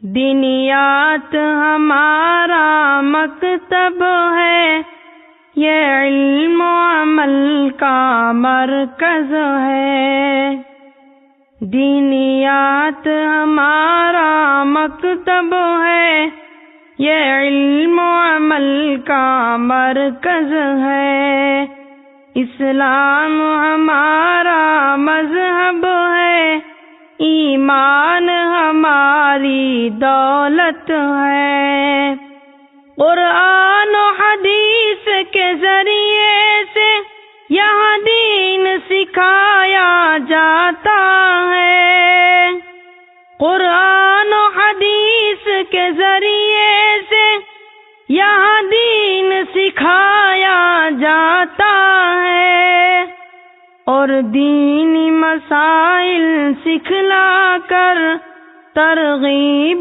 دینیات ہمارا مکتب ہے، یہ علم و عمل کا مرکز ہے۔ دینیات ہمارا مکتب ہے، یہ علم و عمل کا مرکز ہے۔ اسلام ہمارا مذہب ہے، ایمان ہماری دولت ہے۔ قرآن و حدیث کے ذریعے سے یہاں دین سکھایا جاتا ہے۔ قرآن و حدیث کے ذریعے سے یہاں دین سکھایا جاتا ہے، اور دینی مسائل سکھلا کر ترغیب